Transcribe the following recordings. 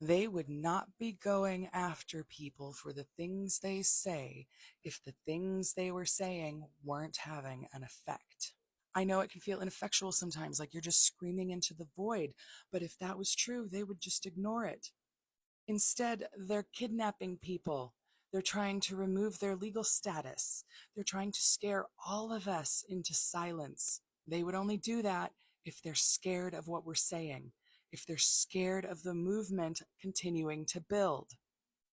They would not be going after people for the things they say if the things they were saying weren't having an effect. I know it can feel ineffectual sometimes, like you're just screaming into the void, but if that was true, they would just ignore it. Instead, they're kidnapping people. They're trying to remove their legal status. They're trying to scare all of us into silence. They would only do that if they're scared of what we're saying, if they're scared of the movement continuing to build.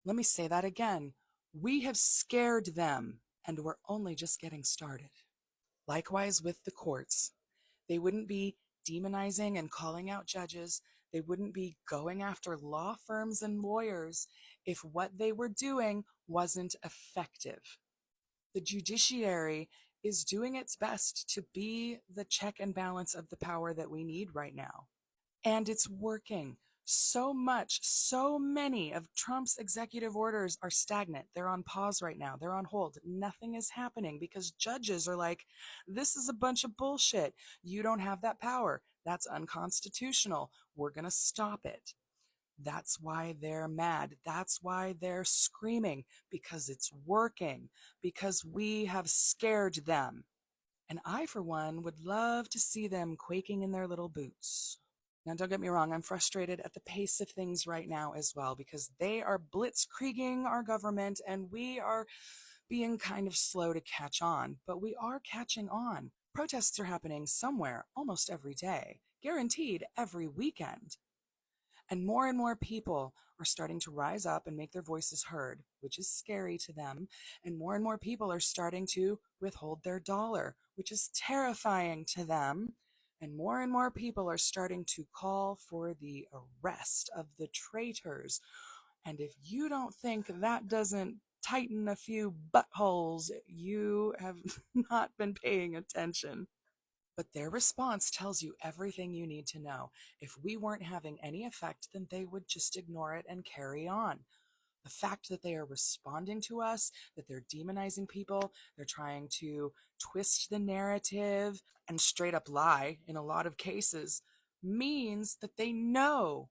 Let me say that again. We have scared them, and we're only just getting started. Likewise with the courts. They wouldn't be demonizing and calling out judges. They wouldn't be going after law firms and lawyers if what they were doing wasn't effective. The judiciary is doing its best to be the check and balance of the power that we need right now. And it's working. So much, so many of Trump's executive orders are stagnant. They're on pause right now. They're on hold. Nothing is happening because judges are like, this is a bunch of bullshit. You don't have that power. That's unconstitutional. We're going to stop it. That's why they're mad. That's why they're screaming, because it's working, because we have scared them. And I, for one, would love to see them quaking in their little boots. Now, don't get me wrong, I'm frustrated at the pace of things right now as well, because they are blitzkrieging our government and we are being kind of slow to catch on, but we are catching on. Protests are happening somewhere almost every day, guaranteed every weekend. And more people are starting to rise up and make their voices heard, which is scary to them. And more people are starting to withhold their dollar, which is terrifying to them. And more people are starting to call for the arrest of the traitors. And if you don't think that doesn't tighten a few buttholes, you have not been paying attention. But their response tells you everything you need to know. If we weren't having any effect, then they would just ignore it and carry on. The fact that they are responding to us, that they're demonizing people, they're trying to twist the narrative and straight up lie in a lot of cases, means that they know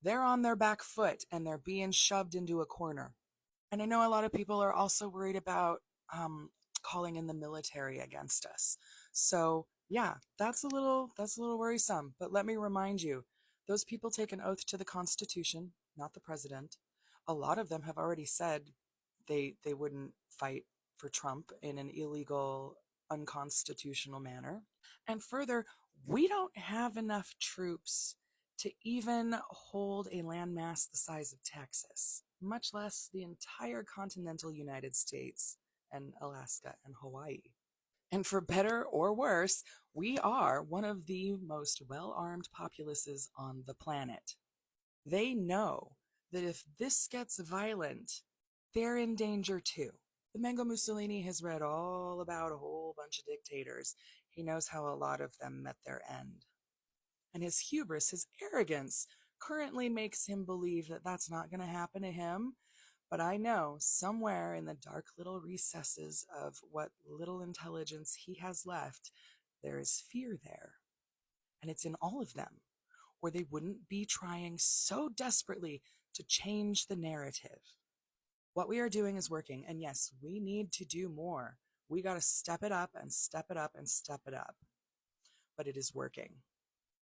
they're on their back foot and they're being shoved into a corner. And I know a lot of people are also worried about calling in the military against us. So yeah, that's a little worrisome. But let me remind you, those people take an oath to the Constitution, not the president. A lot of them have already said they wouldn't fight for Trump in an illegal, unconstitutional manner. And further, we don't have enough troops to even hold a landmass the size of Texas, much less the entire continental United States and Alaska and Hawaii. And for better or worse, we are one of the most well-armed populaces on the planet. They know that if this gets violent, they're in danger too. The Mango Mussolini has read all about a whole bunch of dictators. He knows how a lot of them met their end. And his hubris, his arrogance, currently makes him believe that that's not going to happen to him. But I know somewhere in the dark little recesses of what little intelligence he has left, there is fear there. And it's in all of them, or they wouldn't be trying so desperately to change the narrative. What we are doing is working, and yes, we need to do more. We got to step it up and step it up and step it up. But it is working.